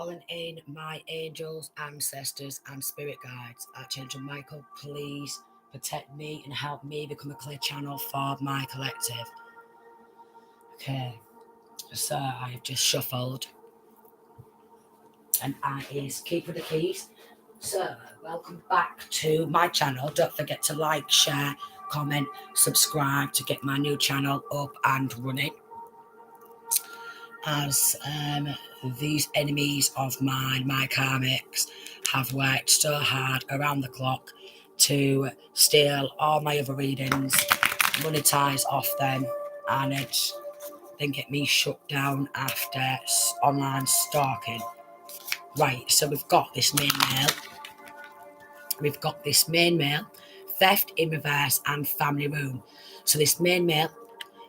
calling in my angels, ancestors, and spirit guides. Archangel Michael, please protect me and help me become a clear channel for my collective. Okay, so I have just shuffled, and I is keeping the keys. So, welcome back to my channel. Don't forget to like, share, comment, subscribe to get my new channel up and running. As these enemies of mine, my karmics, have worked so hard around the clock to steal all my other readings, monetize off them, and then get me shut down after online stalking. Right, so we've got this main mail, theft in reverse, and family room. So this main mail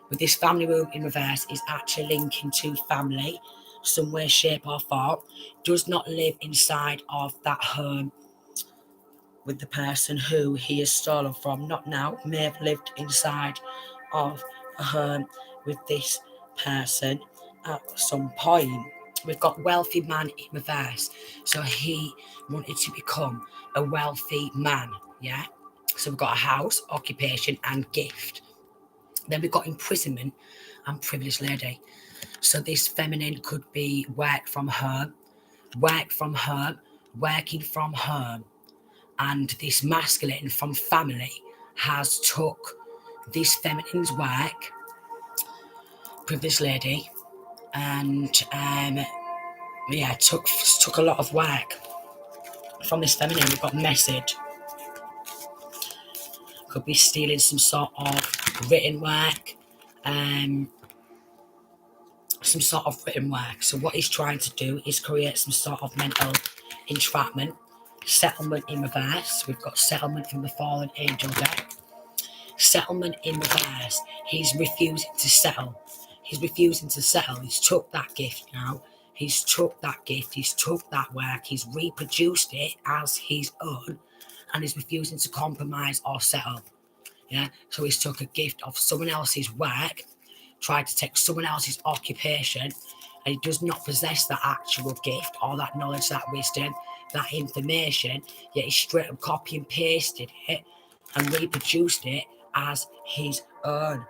with this family room in reverse is actually linking to family, some way, shape or form. Does not live inside of that home with the person who he has stolen from. Not now, may have lived inside of a home with this person at some point. We've got wealthy man in reverse. So he wanted to become a wealthy man, yeah? So we've got a house, occupation and gift. Then we've got imprisonment and privileged lady. So this feminine could be work from home, working from home. And this masculine from family has took this feminine's work, privileged lady, and took a lot of work from this feminine. We've got message. Could be stealing some sort of written work, So what he's trying to do is create some sort of mental entrapment. Settlement in reverse. We've got settlement from the fallen angel deck. Settlement in reverse. He's refusing to settle. He's took that gift now. He's took that work. He's reproduced it as his own, and he's refusing to compromise or settle. Yeah. So he's took a gift of someone else's work, tried to take someone else's occupation, and he does not possess that actual gift or that knowledge, that wisdom, that information, yet he straight up copy and pasted it and reproduced it as his own.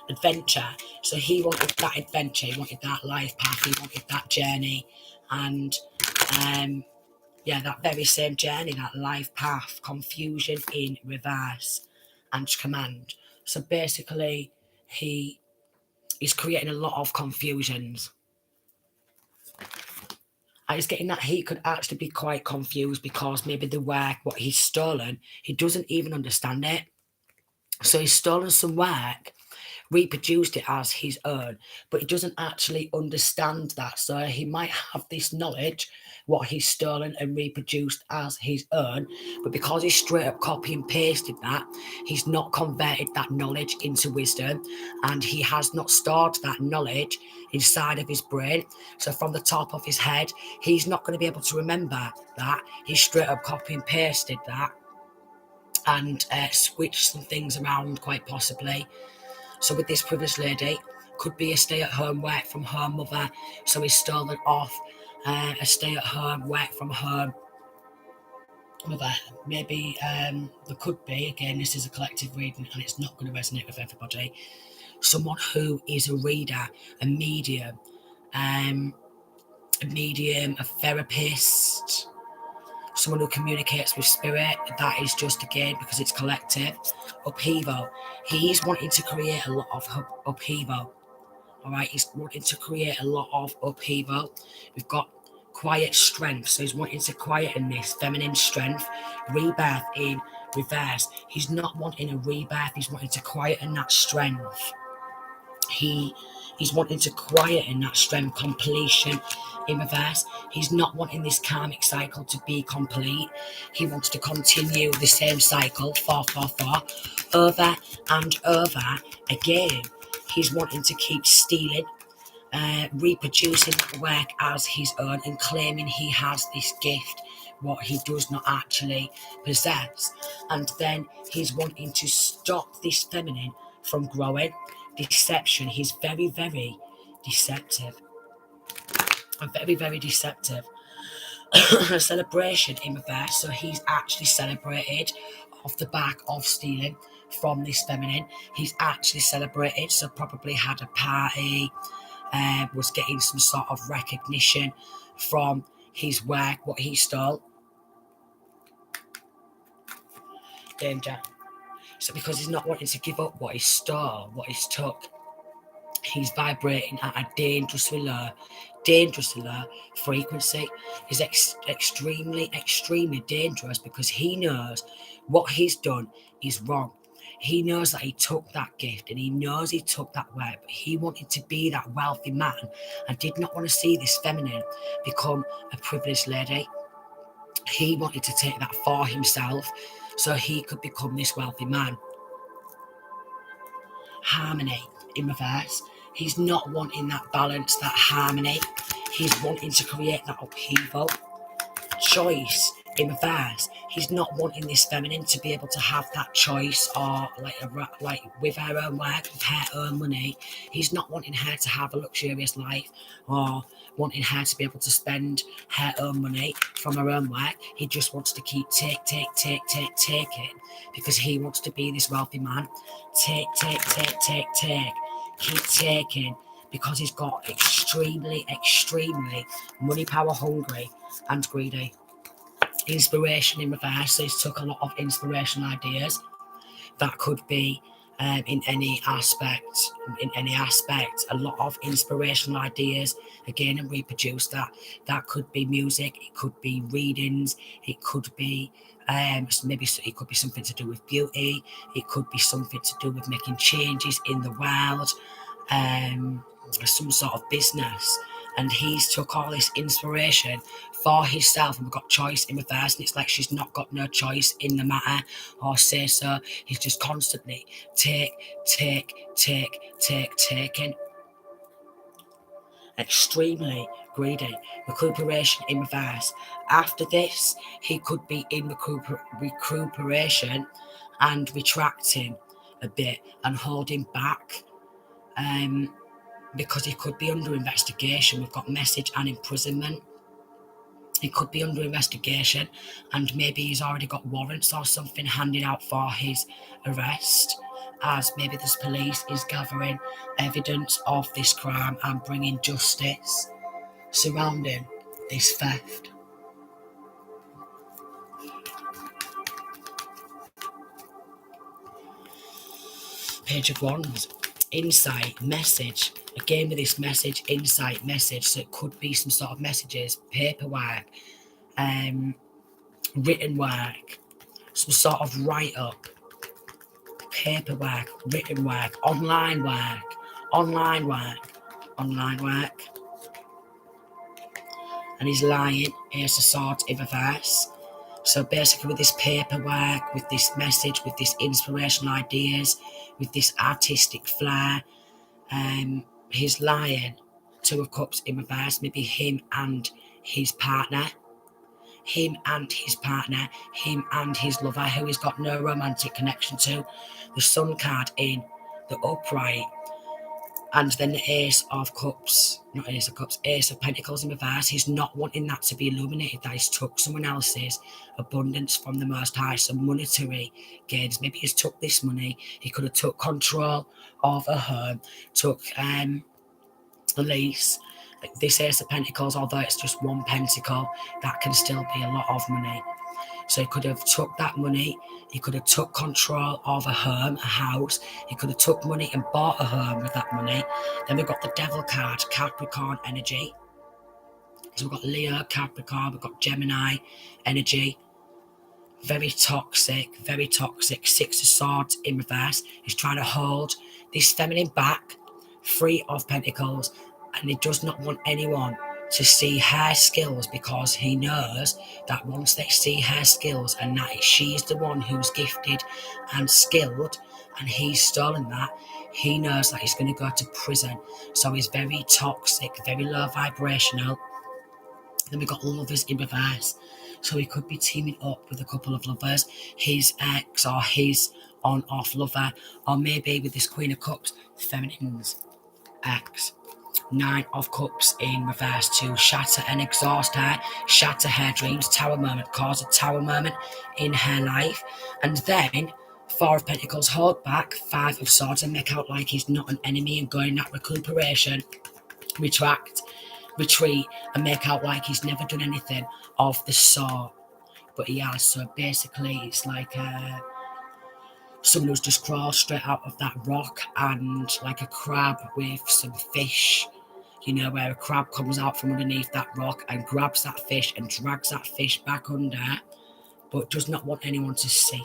Adventure. So he wanted that adventure, he wanted that life path, he wanted that journey, and that very same journey, that life path. Confusion in reverse and command. So basically, he's creating a lot of confusions. I was getting that he could actually be quite confused because maybe the work, what he's stolen, he doesn't even understand it. So he's stolen some work, reproduced it as his own, but he doesn't actually understand that. So he might have this knowledge, what he's stolen and reproduced as his own, but because he's straight up copy and pasted that, he's not converted that knowledge into wisdom, and he has not stored that knowledge inside of his brain. So from the top of his head, he's not going to be able to remember that. He's straight up copy and pasted that and switched some things around quite possibly. So with this privileged lady, could be a stay-at-home, work-from-home mother. So he's stolen off a stay-at-home, work-from-home mother. Maybe there could be, again, this is a collective reading and it's not going to resonate with everybody, someone who is a reader, a medium, a therapist, someone who communicates with spirit. That is just, again, because it's collective. Upheaval. He's wanting to create a lot of upheaval. All right, he's wanting to create a lot of upheaval. We've got quiet strength. So he's wanting to quieten this feminine strength. Rebirth in reverse. He's not wanting a rebirth. He's wanting to quieten that strength. He's wanting to quieten that strength. Completion in reverse. He's not wanting this karmic cycle to be complete. He wants to continue the same cycle, 444, over and over again. He's wanting to keep stealing, reproducing that work as his own and claiming he has this gift, what he does not actually possess. And then he's wanting to stop this feminine from growing. Deception. He's very, very deceptive. and very, very deceptive. A celebration in reverse, so he's actually celebrated off the back of stealing from this feminine. He's actually celebrated, so probably had a party, was getting some sort of recognition from his work, what he stole. Danger. So because he's not wanting to give up what he stole, what he's took, he's vibrating at a dangerously low frequency. Is extremely, extremely dangerous because he knows what he's done is wrong. He knows that he took that gift and he knows he took that work, but he wanted to be that wealthy man and did not want to see this feminine become a privileged lady. He wanted to take that for himself so he could become this wealthy man. Harmony in reverse. He's not wanting that balance, that harmony. He's wanting to create that upheaval. Choice in reverse. He's not wanting this feminine to be able to have that choice, or like with her own work, with her own money. He's not wanting her to have a luxurious life, or wanting her to be able to spend her own money from her own work. He just wants to keep taking, because he wants to be this wealthy man. Take. Keep taking, because he's got extremely, extremely money power hungry and greedy. Inspiration in reverse, so he's took a lot of inspirational ideas. That could be in any aspect, a lot of inspirational ideas again, and reproduce that. That could be music, it could be readings, it could be maybe it could be something to do with beauty, it could be something to do with making changes in the world, some sort of business. And he's took all this inspiration for himself, and we've got choice in reverse, and it's like she's not got no choice in the matter, or say so. He's just constantly taking. Extremely greedy. Recuperation in reverse. After this, he could be in recuperation and retracting a bit and holding back. Because he could be under investigation. We've got message and imprisonment. He could be under investigation, and maybe he's already got warrants or something handed out for his arrest, as maybe this police is gathering evidence of this crime and bringing justice surrounding this theft. Page of Wands. Insight, message. Again with this message, insight, message. So it could be some sort of messages, paperwork, written work, some sort of write-up, paperwork, written work, online work. And he's lying. Ace of Swords in reverse. So basically with this paperwork, with this message, with this inspirational ideas, with this artistic flair, he's lying. Two of Cups in reverse, maybe him and his partner, him and his lover, who he's got no romantic connection to. The Sun card in the upright, and then the Ace of Cups, not Ace of Cups, Ace of Pentacles in reverse. He's not wanting that to be illuminated, that he's took someone else's abundance from the Most High, some monetary gains. Maybe he's took this money. He could have took control of a home, took a lease. This Ace of Pentacles, although it's just one pentacle, that can still be a lot of money. So he could have took that money, he could have took control of a home, a house, he could have took money and bought a home with that money. Then we've got the Devil card, Capricorn energy. So we've got Leo, Capricorn, we've got Gemini energy. Very toxic, very toxic. Six of Swords in reverse. He's trying to hold this feminine back, Three of Pentacles, and he does not want anyone to see her skills, because he knows that once they see her skills and that she's the one who's gifted and skilled and he's stolen that, he knows that he's going to go to prison. So he's very toxic, very low vibrational. Then we've got Lovers in reverse. So he could be teaming up with a couple of lovers, his ex or his on-off lover, or maybe with this Queen of Cups, feminine's ex. Nine of Cups in reverse to shatter and exhaust her, shatter her dreams, tower moment, cause a tower moment in her life. And then Four of Pentacles, hold back, Five of Swords, and make out like he's not an enemy and going that recuperation, retract, retreat, and make out like he's never done anything of the sort. But he has. So basically it's like someone who's just crawled straight out of that rock, and like a crab with some fish, you know, where a crab comes out from underneath that rock and grabs that fish and drags that fish back under, but does not want anyone to see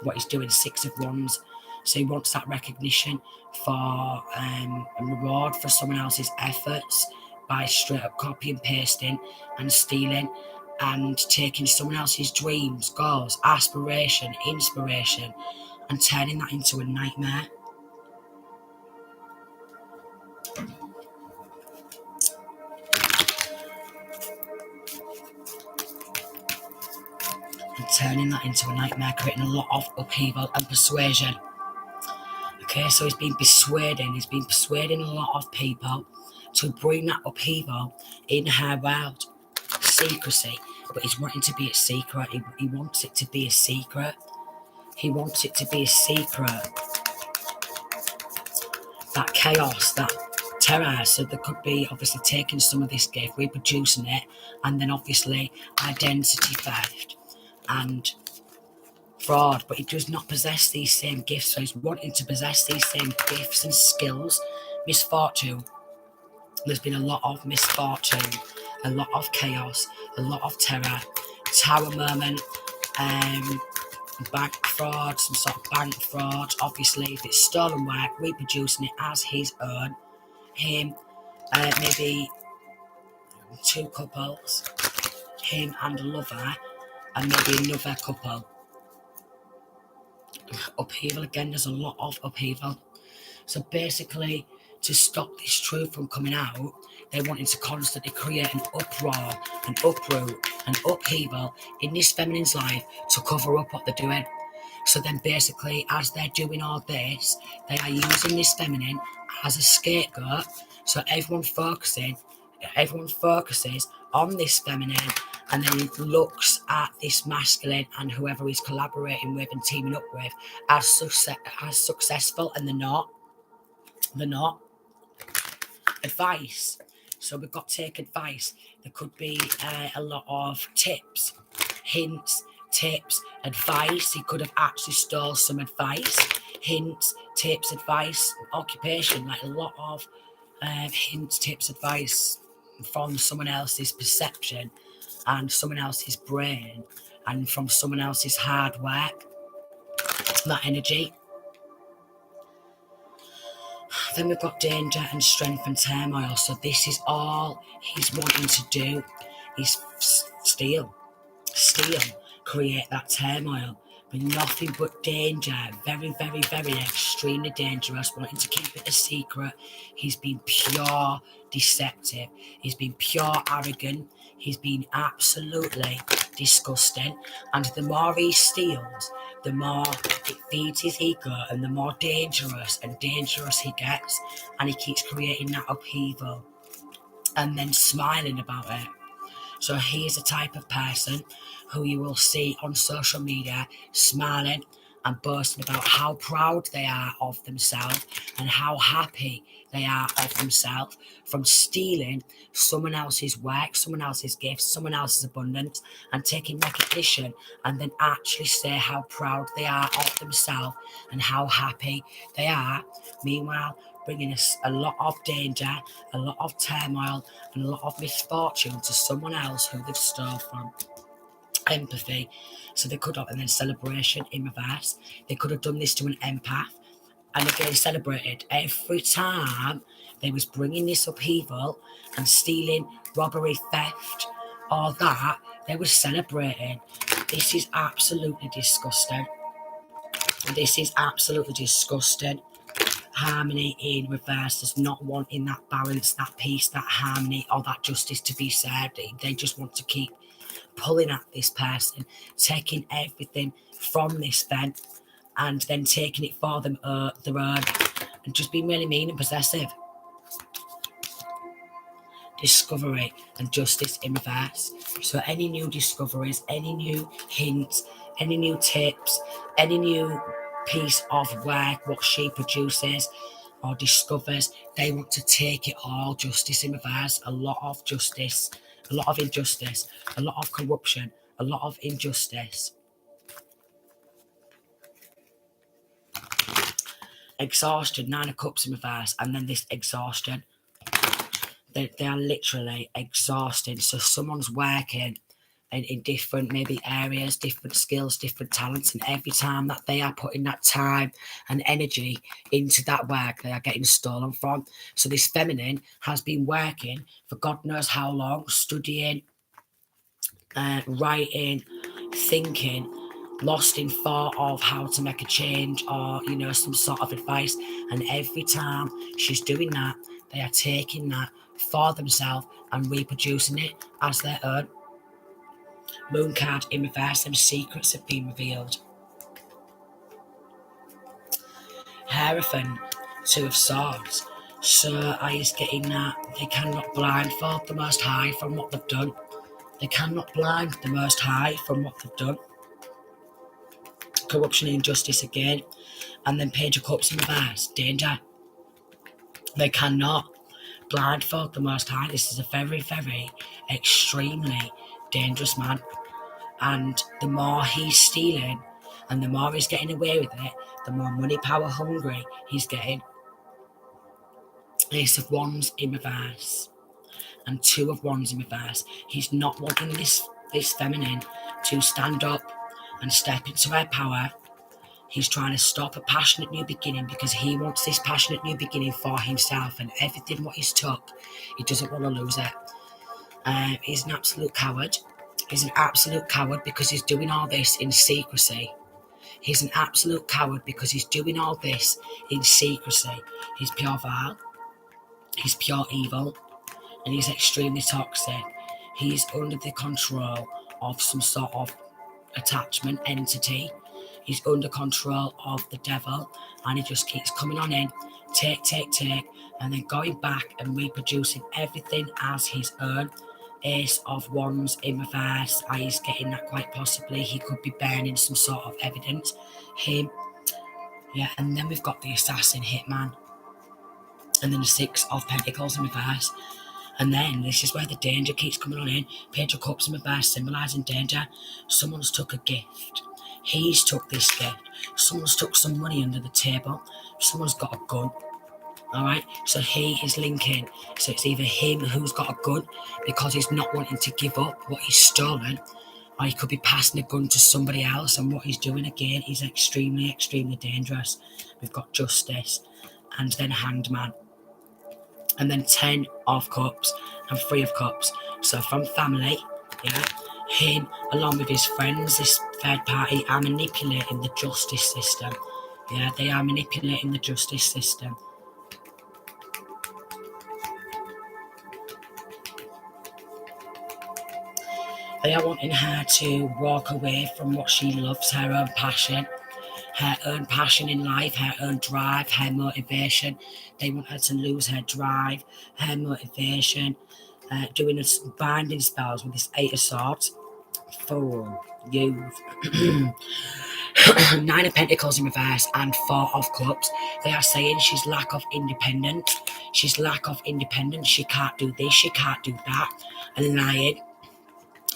what he's doing. Six of Wands. So he wants that recognition for a reward for someone else's efforts by straight up copy and pasting and stealing and taking someone else's dreams, goals, aspiration, inspiration, and turning that into a nightmare. And turning that into a nightmare, creating a lot of upheaval and persuasion. Okay, so he's been persuading a lot of people to bring that upheaval in her world. Secrecy, but he's wanting to be a secret. He wants it to be a secret. He wants it to be a secret. That chaos, that terror. So there could be obviously taking some of this gift, reproducing it, and then obviously identity theft and fraud. But he does not possess these same gifts, so he's wanting to possess these same gifts and skills. Misfortune. There's been a lot of misfortune, a lot of chaos, a lot of terror. Tower moment, bank fraud, some sort of bank fraud. Obviously, if it's stolen work, reproducing it as his own. Him, maybe two couples, him and a lover, and maybe another couple. Upheaval again, there's a lot of upheaval. So basically, to stop this truth from coming out, they're wanting to constantly create an uproar, an uproot, an upheaval in this feminine's life to cover up what they're doing. So then basically, as they're doing all this, they are using this feminine as a scapegoat. So everyone focuses on this feminine, and then looks at this masculine and whoever he's collaborating with and teaming up with as successful, and they're not. They're not. Advice. So we've got take advice. There could be a lot of tips, hints, tips, advice. He could have actually stole some advice, hints, tips, advice, occupation, like a lot of hints, tips, advice from someone else's perception and someone else's brain and from someone else's hard work. That energy. Then we've got danger and strength and turmoil. So this is all he's wanting to do is steal, create that turmoil. But nothing but danger. Very, very, very extremely dangerous. Wanting to keep it a secret. He's been pure deceptive. He's been pure arrogant. He's been absolutely disgusting. And the more he steals, the more it feeds his ego, and the more dangerous and dangerous he gets. And he keeps creating that upheaval and then smiling about it. So he is a type of person who you will see on social media smiling and boasting about how proud they are of themselves and how happy they are of themselves from stealing someone else's work, someone else's gifts, someone else's abundance, and taking recognition, and then actually say how proud they are of themselves and how happy they are. Meanwhile, bringing us a lot of danger, a lot of turmoil, and a lot of misfortune to someone else who they've stole from. Empathy. So they could have, and then celebration in reverse. They could have done this to an empath, and again celebrated every time they was bringing this upheaval and stealing, robbery, theft, all that. They were celebrating. This is absolutely disgusting. This is absolutely disgusting. Harmony in reverse. There's not wanting that balance, that peace, that harmony, or that justice to be served. They just want to keep pulling at this person, taking everything from this femme, and then taking it for them their own, and just being really mean and possessive. discovery, and justice in reverse. So any new discoveries, any new hints, any new tips, any new piece of work, what she produces or discovers, they want to take it all justice in reverse. A lot of justice, a lot of injustice, a lot of corruption, a lot of injustice. Exhaustion, 9 of Cups in reverse, and then this exhaustion. They are literally exhausting. So someone's working in different maybe areas, different skills, different talents, and every time that they are putting that time and energy into that work, they are getting stolen from. So this feminine has been working for God knows how long, studying, writing, thinking, lost in thought of how to make a change or, some sort of advice. And every time she's doing that, they are taking that for themselves and reproducing it as their own. Moon card in reverse, them secrets have been revealed. Hierophant, 2 of Swords. So I is getting that they cannot blindfold the Most High from what they've done. They cannot blind the Most High from what they've done. Corruption and injustice again. And then Page of Cups in reverse, danger. They cannot blindfold the Most High. This is a very, very extremely dangerous man. And the more he's stealing and the more he's getting away with it, the more money power hungry he's getting. Ace of Wands in reverse and 2 of Wands in reverse. He's not wanting this feminine to stand up and step into her power. He's trying to stop a passionate new beginning because he wants this passionate new beginning for himself, and everything what he's took, he doesn't want to lose it. He's an absolute coward. He's an absolute coward because he's doing all this in secrecy. He's an absolute coward because he's doing all this in secrecy. He's pure vile. He's pure evil. And he's extremely toxic. He's under the control of some sort of attachment entity. He's under control of the devil, and he just keeps coming on in, take, and then going back and reproducing everything as his own. Ace of Wands in reverse. I is getting that quite possibly. He could be burning some sort of evidence. Him. Yeah, and then we've got the assassin hitman. And then the 6 of Pentacles in reverse. And then this is where the danger keeps coming on in. Page of Cups in reverse, symbolising danger. Someone's took a gift. He's took this gift. Someone's took some money under the table. Someone's got a gun. Alright, so he is linking. So it's either him who's got a gun because he's not wanting to give up what he's stolen, or he could be passing a gun to somebody else, and what he's doing again is extremely, extremely dangerous. We've got Justice and then Hanged Man. And then 10 of Cups and 3 of Cups. So from family, yeah, him along with his friends, this third party, are manipulating the justice system. Yeah, they are manipulating the justice system. They are wanting her to walk away from what she loves, her own passion in life, her own drive, her motivation. They want her to lose her drive, her motivation, doing binding spells with this 8 of Swords. For you. 9 of Pentacles in reverse and 4 of Cups. They are saying she's lack of independence. She's lack of independence. She can't do this, she can't do that. And lying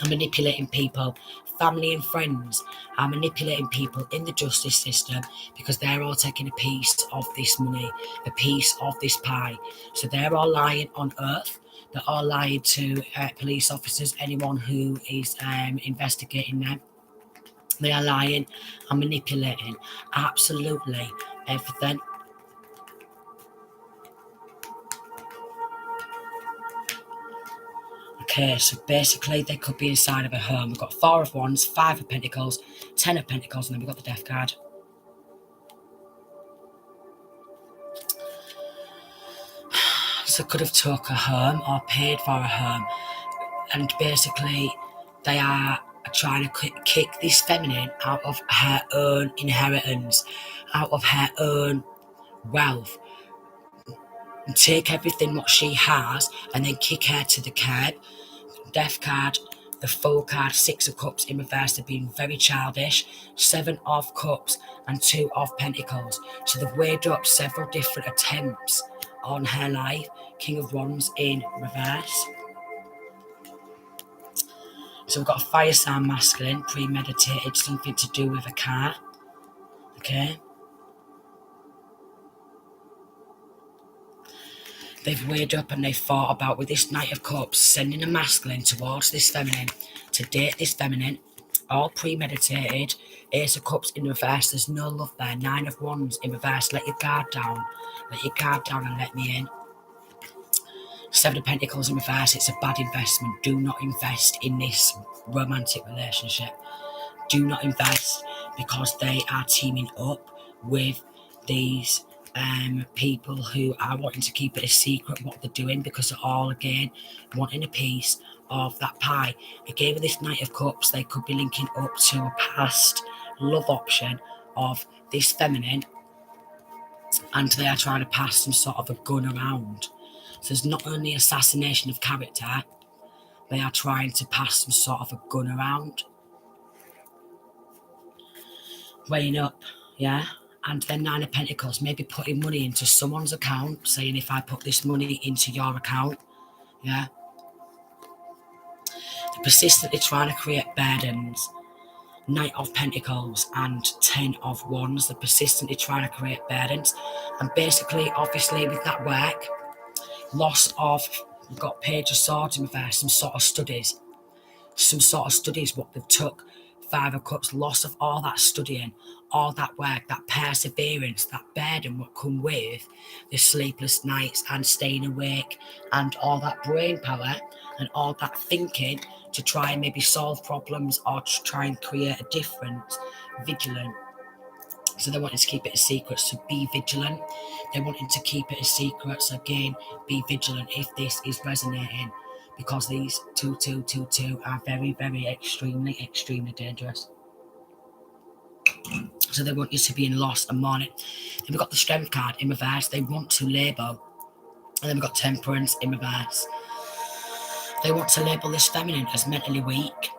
and manipulating people. Family and friends are manipulating people in the justice system because they're all taking a piece of this money, a piece of this pie. So they're all lying on oath. They're all lying to police officers, anyone who is investigating them. They are lying and manipulating absolutely everything. Okay, so basically they could be inside of a home. We've got 4 of Wands, 5 of Pentacles, 10 of Pentacles, and then we've got the Death card. So could have took a home or paid for a home. And basically they are trying to kick this feminine out of her own inheritance, out of her own wealth. and take everything what she has and then kick her to the curb. Death card, the Fool card, Six of Cups in reverse, they're being very childish. Seven of Cups and Two of Pentacles. So they've weighed up several different attempts on her life. King of Wands in reverse. So we've got a fire sign masculine, premeditated, something to do with a car. Okay. They've weighed up and they've thought about, with this Knight of Cups, sending a masculine towards this feminine, to date this feminine, all premeditated. Ace of Cups in reverse, there's no love there. Nine of Wands in reverse, let your guard down. Let your guard down and let me in. Seven of Pentacles in reverse, it's a bad investment. Do not invest in this romantic relationship. Do not invest, because they are teaming up with these people who are wanting to keep it a secret what they're doing, because they're all, again, wanting a piece of that pie. Again, with this Knight of Cups, they could be linking up to a past love option of this feminine, and they are trying to pass some sort of a gun around. So there's not only assassination of character, they are trying to pass some sort of a gun around. Weighing up, yeah. And then Nine of Pentacles, maybe putting money into someone's account, saying, if I put this money into your account, yeah. They're persistently trying to create burdens. Knight of Pentacles and Ten of Wands, they're persistently trying to create burdens. And basically, obviously, with that work, loss of, we've got Page of Swords in reverse, some sort of studies, what they've took. Five of Cups, loss of all that studying, all that work, that perseverance, that burden what come with the sleepless nights and staying awake and all that brain power and all that thinking to try and maybe solve problems or to try and create a difference. Vigilant. So they're wanting to keep it a secret, so be vigilant. They're wanting to keep it a secret, so again, be vigilant if this is resonating, because these 2222 are very, very extremely, extremely dangerous. So they want you to be in loss and mourning. Then we've got the Strength card in reverse. They want to label. And then we've got Temperance in reverse. They want to label this feminine as mentally weak.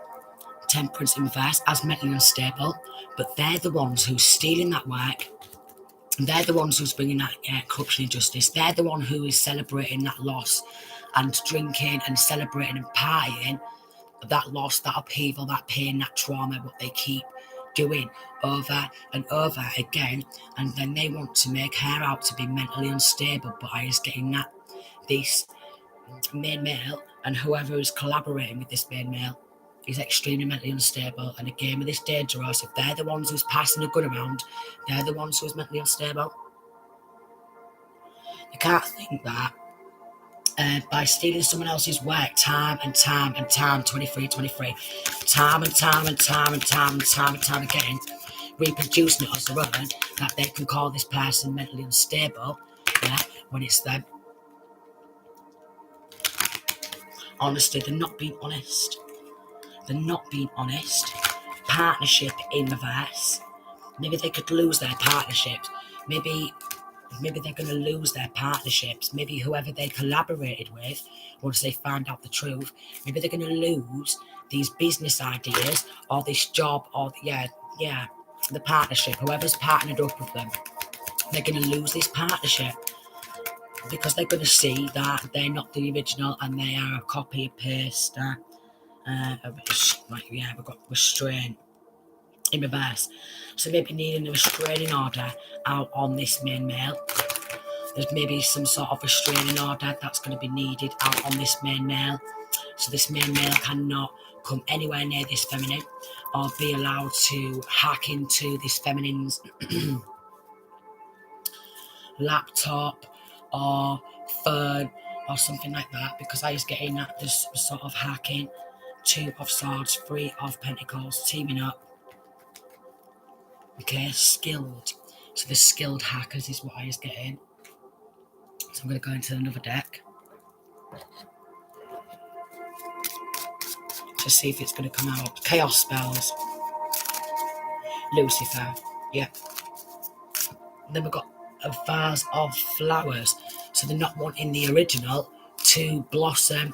Temperance in reverse as mentally unstable. But they're the ones who's stealing that work. They're the ones who's bringing that corruption and justice. They're the one who is celebrating that loss and drinking and celebrating and partying that loss, that upheaval, that pain, that trauma, what they keep doing over and over again. And then they want to make her out to be mentally unstable, but I is getting that this main male and whoever is collaborating with this main male is extremely mentally unstable. And again, with this dangerous, if they're the ones who's passing a gun around, they're the ones who's mentally unstable. You can't think that by stealing someone else's work time and time and time, 23, time and time and time and time and time and time again, reproducing it as their own, that they can call this person mentally unstable, yeah, when it's them. Honestly, they're not being honest. They're not being honest. Partnership in reverse. Maybe they could lose their partnerships. Maybe they're going to lose their partnerships. Maybe whoever they collaborated with, once they find out the truth, maybe they're going to lose these business ideas or this job or, the partnership. Whoever's partnered up with them, they're going to lose this partnership because they're going to see that they're not the original and they are a copy and paste. We've got restraint in reverse. So maybe needing a restraining order out on this main male. There's maybe some sort of restraining order that's going to be needed out on this main male. So this main male cannot come anywhere near this feminine or be allowed to hack into this feminine's laptop or phone or something like that, because I was getting that there's some sort of hacking. Two of Swords, Three of Pentacles, teaming up. Okay, skilled. So the skilled hackers is what I was getting. So I'm going to go into another deck to see if it's going to come out. Chaos spells. Lucifer. Yeah. And then we've got a vase of flowers. So they're not wanting the original to blossom,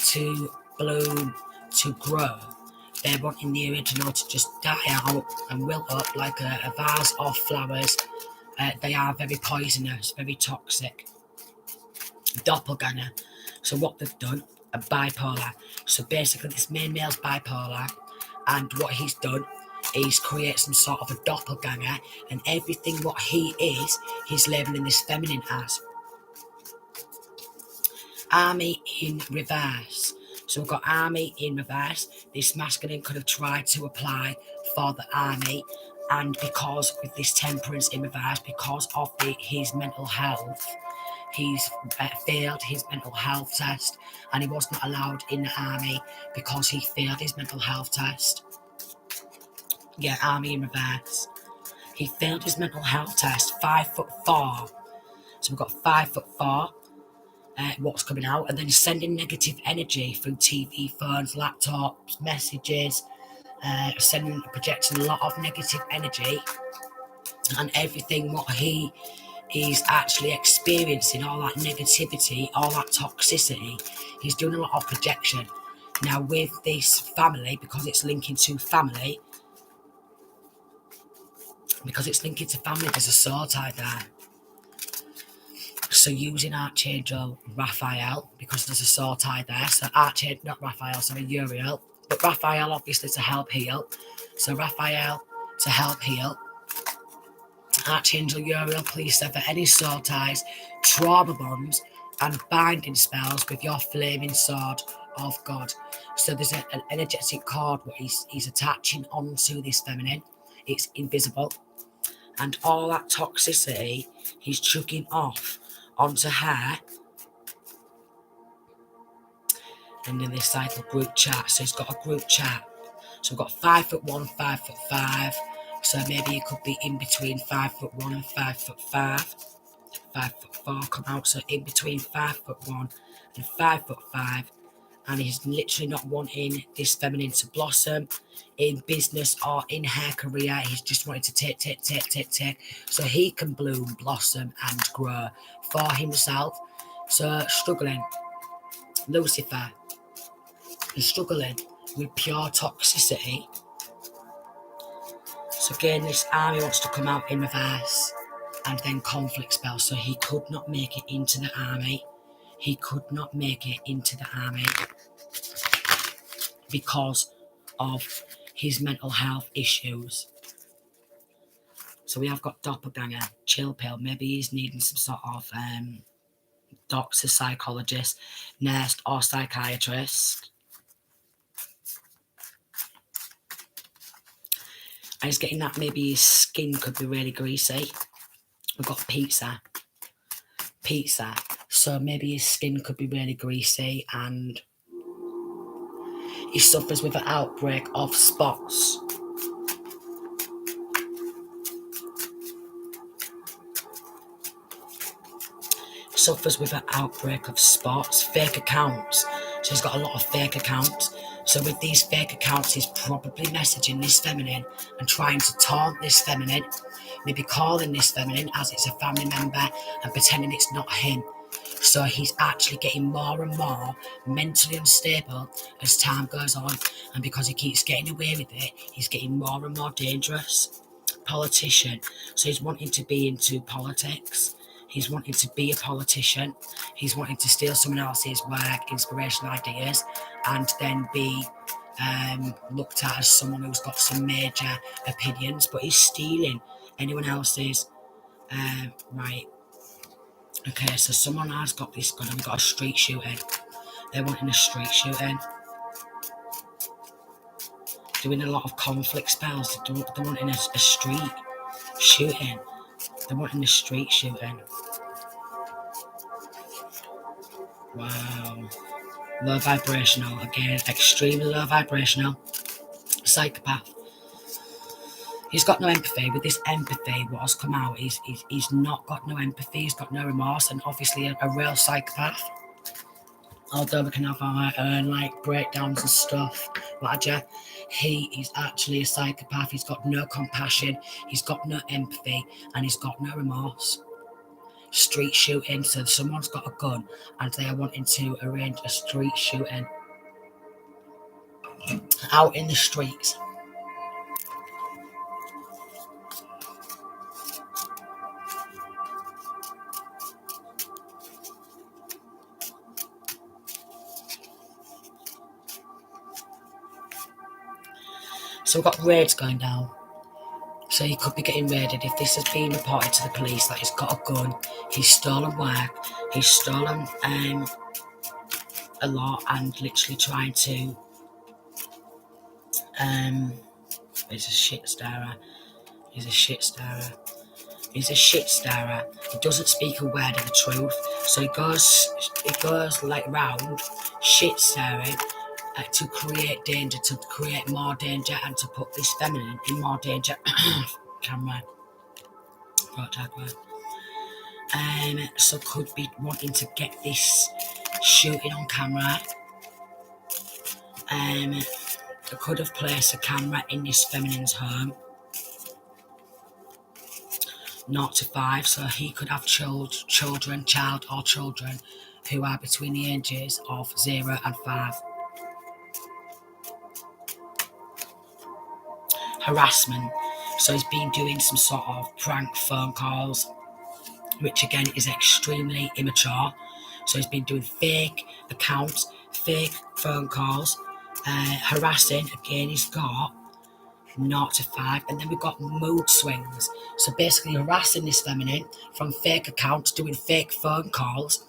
to bloom, to grow. They're wanting the original to just die out and wilt up like a vase of flowers. They are very poisonous, very toxic. Doppelganger. So what they've done, a bipolar. So basically this main male's bipolar, and what he's done is create some sort of a doppelganger, and everything what he is, he's labelling this feminine as. Army in reverse. So we've got army in reverse. This masculine could have tried to apply for the army, and because with this temperance in reverse, because of his mental health, he's failed his mental health test, and he was not allowed in the army because he failed his mental health test. Yeah, army in reverse. He failed his mental health test, 5'4". So we've got 5'4". What's coming out, and then sending negative energy through TV, phones, laptops, messages, projecting a lot of negative energy, and everything what he is actually experiencing, all that negativity, all that toxicity, he's doing a lot of projection. Now with this family, because it's linking to family, there's a soul tie there. So using Archangel Raphael, because there's a soul tie there. So Uriel. But Raphael obviously to help heal. So Raphael to help heal. Archangel Uriel, please sever any soul ties, trauma bonds, and binding spells with your flaming sword of God. So there's an energetic cord what he's attaching onto this feminine. It's invisible. And all that toxicity he's chucking off onto her. And then this cycle group chat. So he's got a group chat. So we've got 5'1", 5'5". So maybe it could be in between 5'1" and 5'5". 5'4" come out. So in between 5'1" and 5'5". And he's literally not wanting this feminine to blossom in business or in her career. He's just wanting to take, so he can bloom, blossom, and grow for himself. So struggling, Lucifer is struggling with pure toxicity. So again, this army wants to come out in reverse, and then conflict spell. So he could not make it into the army. He could not make it into the army because of his mental health issues. So we have got doppelganger, chill pill. Maybe he's needing some sort of doctor, psychologist, nurse, or psychiatrist. And he's getting that maybe his skin could be really greasy. We've got pizza. So maybe his skin could be really greasy, and he suffers with an outbreak of spots. Suffers with an outbreak of spots, fake accounts. So he's got a lot of fake accounts. So with these fake accounts, he's probably messaging this feminine and trying to taunt this feminine, maybe calling this feminine as it's a family member and pretending it's not him. So he's actually getting more and more mentally unstable as time goes on, and because he keeps getting away with it, he's getting more and more dangerous. Politician. So he's wanting to be into politics. He's wanting to be a politician. He's wanting to steal someone else's work, inspirational ideas, and then be looked at as someone who's got some major opinions, but he's stealing anyone else's. Right. Okay, so someone has got this gun and got a street shooting. They're wanting a street shooting. Doing a lot of conflict spells. They're wanting a street shooting. They're wanting a street shooting. Wow. Low vibrational. Again, extremely low vibrational. Psychopath. He's got no empathy. With this empathy, what has come out is he's not got no empathy. He's got no remorse, and obviously a real psychopath. Although we can have our own like breakdowns and stuff, whatever, he is actually a psychopath. He's got no compassion. He's got no empathy, and he's got no remorse. street shooting. So someone's got a gun and they are wanting to arrange a street shooting out in the streets. So we've got raids going down. So he could be getting raided. If this has been reported to the police that he's got a gun, he's stolen work, he's stolen a lot, and literally trying to he's a shit starer. He's a shit starer. He's a shit starer. He doesn't speak a word of the truth. So he goes like round shit staring to create danger, to create more danger, and to put this feminine in more danger. Camera. So could be wanting to get this shooting on camera. They could have placed a camera in this feminine's home. 0 to 5, so he could have child or children who are between the ages of 0 and 5. Harassment. So he's been doing some sort of prank phone calls, which again is extremely immature. So he's been doing fake accounts, fake phone calls, harassing. Again, he's got 0 to 5, and then we've got mood swings. So basically harassing this feminine from fake accounts, doing fake phone calls,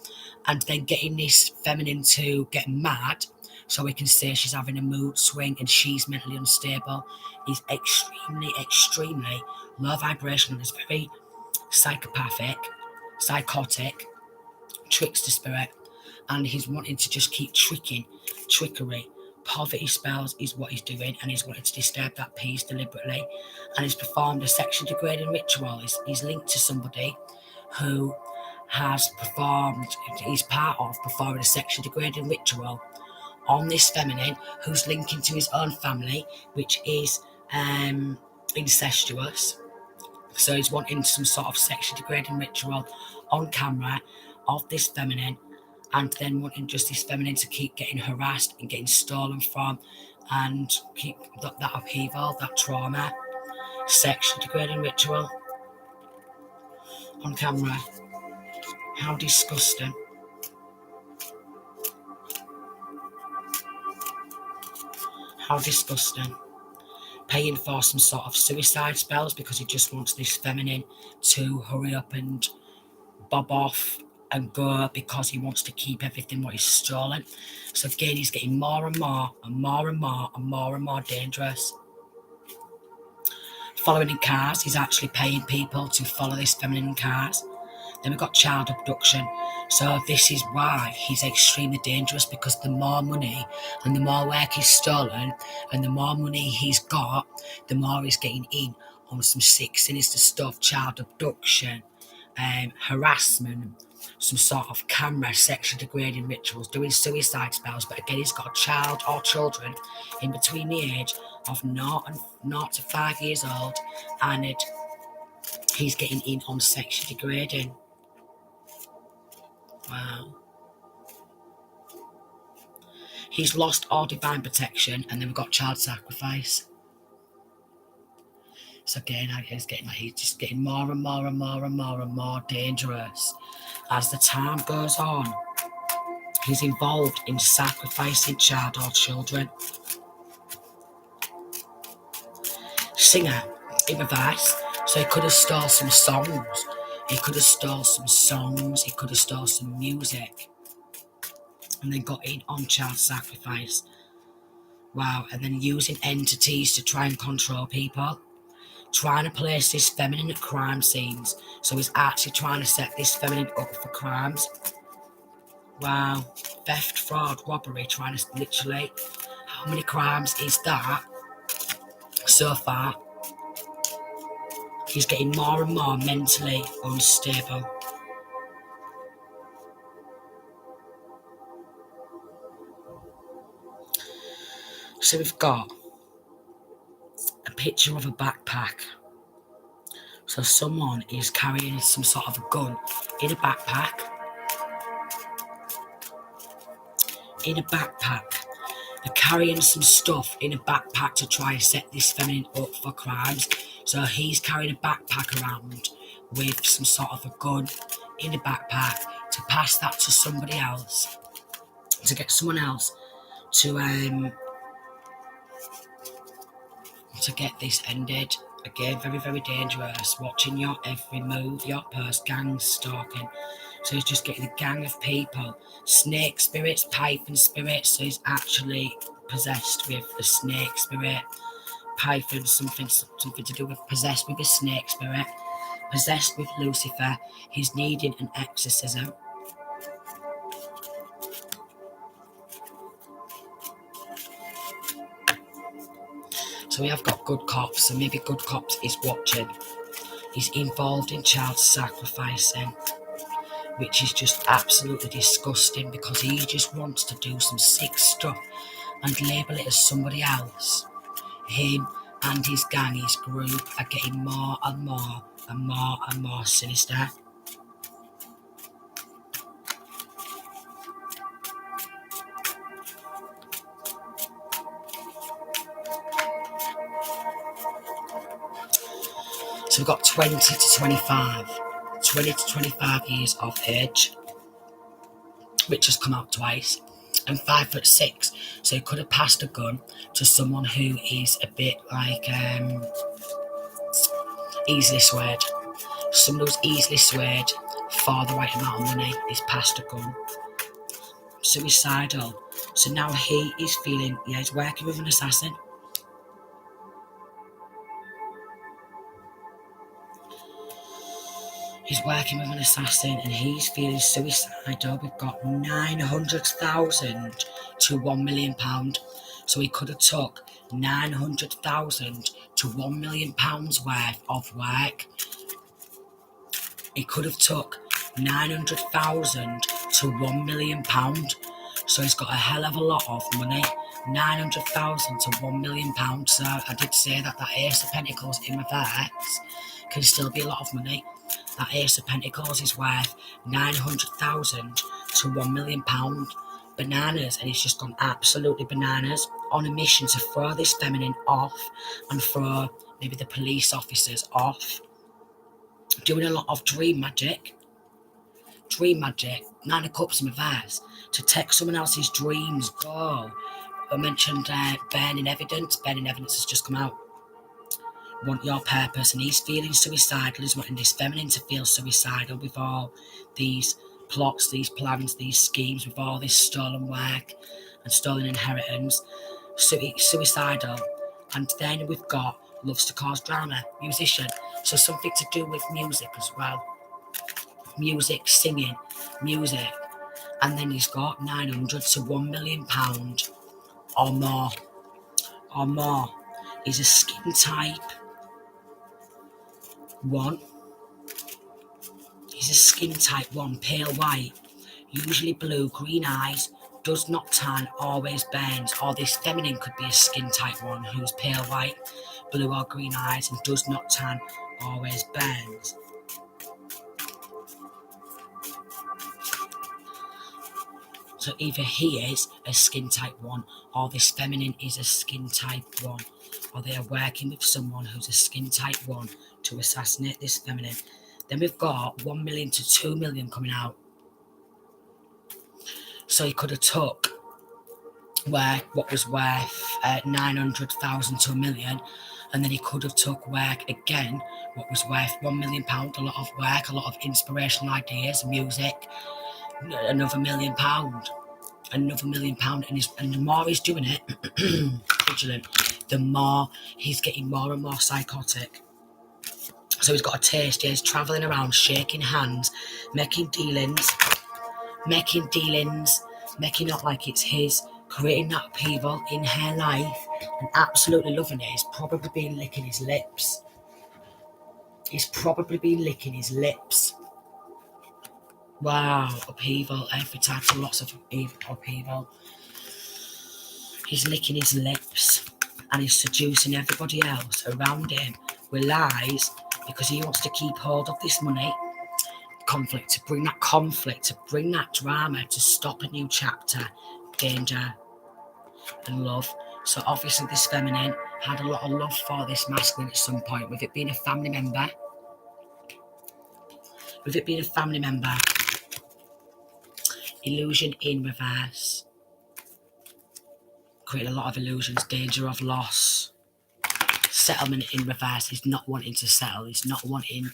and then getting this feminine to get mad so we can say she's having a mood swing and she's mentally unstable. He's extremely low vibrational. He's very psychopathic, psychotic, trickster spirit, and he's wanting to just keep trickery. Poverty spells is what he's doing, and he's wanting to disturb that peace deliberately, and he's performed a sexually degrading ritual. He's linked to somebody who has performed, he's part of performing a sexually degrading ritual on this feminine who's linking to his own family, which is incestuous. So he's wanting some sort of sexually degrading ritual on camera of this feminine, and then wanting just this feminine to keep getting harassed and getting stolen from, and keep that upheaval, that trauma. Sexually degrading ritual on camera. How disgusting. How disgusting. Paying for some sort of suicide spells because he just wants this feminine to hurry up and bob off and go because he wants to keep everything what he's stolen. So again, he's getting more and more and more and more and more and more dangerous. Following in cars, he's actually paying people to follow this feminine in cars. Then we've got child abduction. So this is why he's extremely dangerous, because the more money and the more work he's stolen and the more money he's got, the more he's getting in on some sick, sinister stuff, child abduction, harassment, some sort of camera, sexually degrading rituals, doing suicide spells. But again, he's got a child or children in between the age of 0 to 5 years old, and he's getting in on sexually degrading. Wow. He's lost all divine protection, and then we've got child sacrifice. So again, he's just getting more and more and more and more and more dangerous as the time goes on. He's involved in sacrificing child or children. Singer in reverse. So he could have stole some songs. He could have stole some songs. He could have stole some music, and then got in on child sacrifice. Wow. And then using entities to try and control people. Trying to place this feminine at crime scenes. So he's actually trying to set this feminine up for crimes. Wow. Theft, fraud, robbery, trying to literally. How many crimes is that so far? He's getting more and more mentally unstable. So we've got a picture of a backpack So someone is carrying some sort of a gun in a backpack. They're carrying some stuff in a backpack to try and set this feminine up for crimes. So he's carrying a backpack around with some sort of a gun in a backpack to pass that to somebody else, to get someone else to get this ended. Again, very, very dangerous. Watching your every move, your purse, gang stalking. So he's just getting a gang of people. Snake spirits, python spirits. So he's actually possessed with the snake spirit. Python, something to do with possessed with a snake spirit. Possessed with Lucifer. He's needing an exorcism. So we have got good cops, so maybe good cops is watching. He's involved in child sacrificing, which is just absolutely disgusting because he just wants to do some sick stuff and label it as somebody else. Him and his gang, his group, are getting more and more and more and more sinister. So we've got 20 to 25. 20 to 25 years of age, which has come out twice. And 5'6", so he could have passed a gun to someone who is a bit like easily swayed. Someone who's easily swayed for the right amount of money is passed a gun. Suicidal. So now he is feeling, he's working with an assassin. He's working with an assassin and he's feeling suicidal. We've got 900,000 to £1 million. So he could have took 900,000 to £1 million worth of work. He could have took 900,000 to £1 million. So he's got a hell of a lot of money. 900,000 to £1 million. So I did say that Ace of Pentacles in reverse can still be a lot of money. That Ace of Pentacles is worth 900,000 to £1 million. Bananas, and he's just gone absolutely bananas on a mission to throw this feminine off and throw maybe the police officers off. Doing a lot of dream magic. Nine of Cups in reverse, to take someone else's dreams. Go. I mentioned burning evidence. Burning evidence has just come out. Want your purpose, and he's feeling suicidal. He's wanting this feminine to feel suicidal with all these plots, these plans, these schemes, with all this stolen work and stolen inheritance. Suicidal. And then we've got loves to cause drama, musician. So something to do with music as well. Music, singing, music. And then he's got 900 to £1 million or more. He's a skin type 1. He's a skin type 1, pale white, usually blue, green eyes, does not tan, always burns. Or this feminine could be a skin type 1 who's pale white, blue or green eyes, and does not tan, always burns. So either he is a skin type 1 or this feminine is a skin type 1. Or they are working with someone who's a skin type 1 to assassinate this feminine. Then we've got 1 million to 2 million coming out. So he could have took what was worth 900,000 to £1 million, and then he could have took work again, what was worth £1 million, a lot of work, a lot of inspirational ideas, music, another £1 million. Another £1 million, and the more he's doing it, vigilant, the more he's getting more and more psychotic. So he's got a taste. He's travelling around, shaking hands, making dealings, making out like it's his, creating that upheaval in her life, and absolutely loving it. He's probably been licking his lips. Wow, upheaval every time, lots of upheaval. He's licking his lips and he's seducing everybody else around him with lies because he wants to keep hold of this money. Conflict, to bring that conflict, to bring that drama, to stop a new chapter, danger and love. So obviously this feminine had a lot of love for this masculine at some point, with it being a family member. With it being a family member. Illusion in reverse. Creating a lot of illusions, danger of loss. Settlement in reverse. He's not wanting to settle. He's not wanting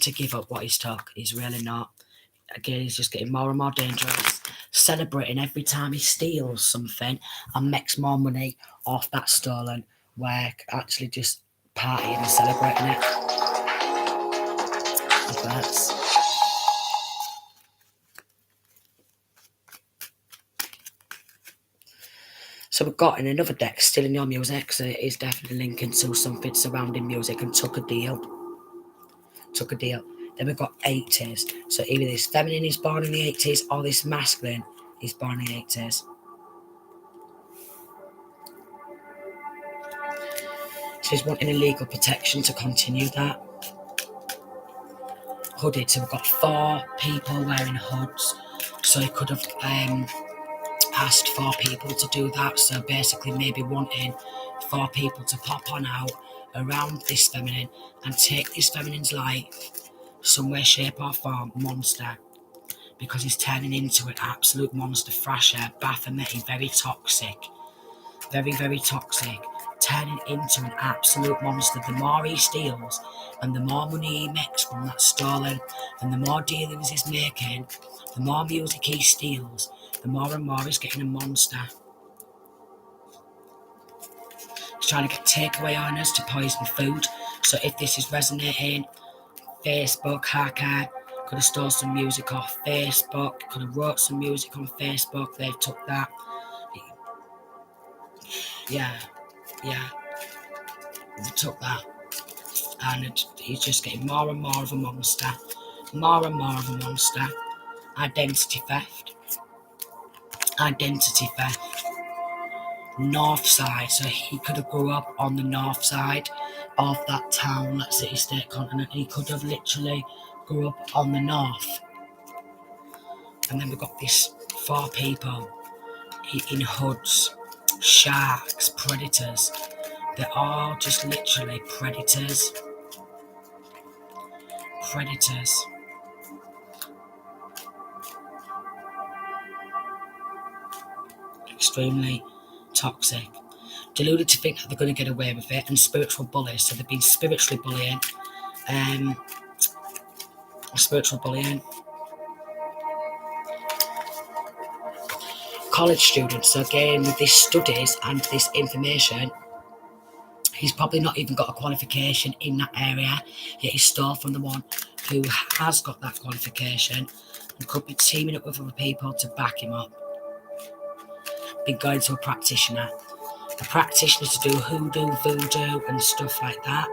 to give up what he's took. He's really not. Again, he's just getting more and more dangerous. Celebrating every time he steals something and makes more money off that stolen work. Actually just partying and celebrating it. That's... So we've got in another deck, still in your music, so it is definitely linking to something surrounding music, and took a deal. Took a deal. Then we've got 80s. So either this feminine is born in the 80s or this masculine is born in the 80s. So he's wanting a legal protection to continue that. Hooded. So we've got 4 people wearing hoods. So he could have asked 4 people to do that. So basically maybe wanting 4 people to pop on out around this feminine and take this feminine's life, some way, shape or form, monster. Because he's turning into an absolute monster, thrasher, Baphomet, very toxic. Very, very toxic. Turning into an absolute monster. The more he steals and the more money he makes from that stolen, and the more dealings he's making, the more music he steals, the more and more he's getting a monster. He's trying to get takeaway owners to poison food. So if this is resonating, Facebook hacker could have stole some music off Facebook, could have wrote some music on Facebook, they've took that. Yeah, they took that. And he's just getting more and more of a monster. More and more of a monster. Identity theft. Identity theft. North side. So he could have grew up on the north side of that town, that city, state, continent. He could have literally grew up on the north. And then we've got these 4 people in hoods. Sharks, predators. They're all just literally predators. Predators. Extremely toxic. Deluded to think that they're going to get away with it, and spiritual bullies. So they've been spiritually bullying. Spiritual bullying. College students. So again, with these studies and this information, he's probably not even got a qualification in that area, yet he stole from the one who has got that qualification and could be teaming up with other people to back him up. Been going to a practitioner to do hoodoo, voodoo and stuff like that.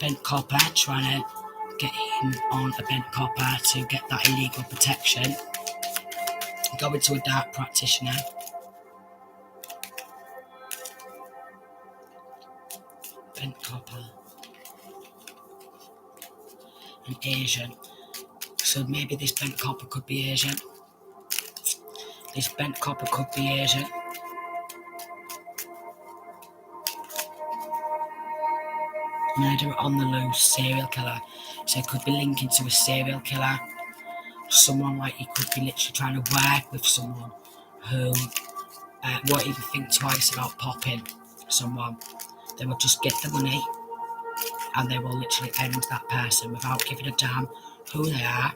Bent copper, trying to get him on a bent copper to get that illegal protection. Going to a dark practitioner. Bent copper. An Asian. So maybe this bent copper could be Asian. This bent copper could be Asian. Murderer on the loose, serial killer. So it could be linking to a serial killer. Someone like he could be literally trying to work with someone who won't even think twice about popping someone. They will just get the money and they will literally end that person without giving a damn who they are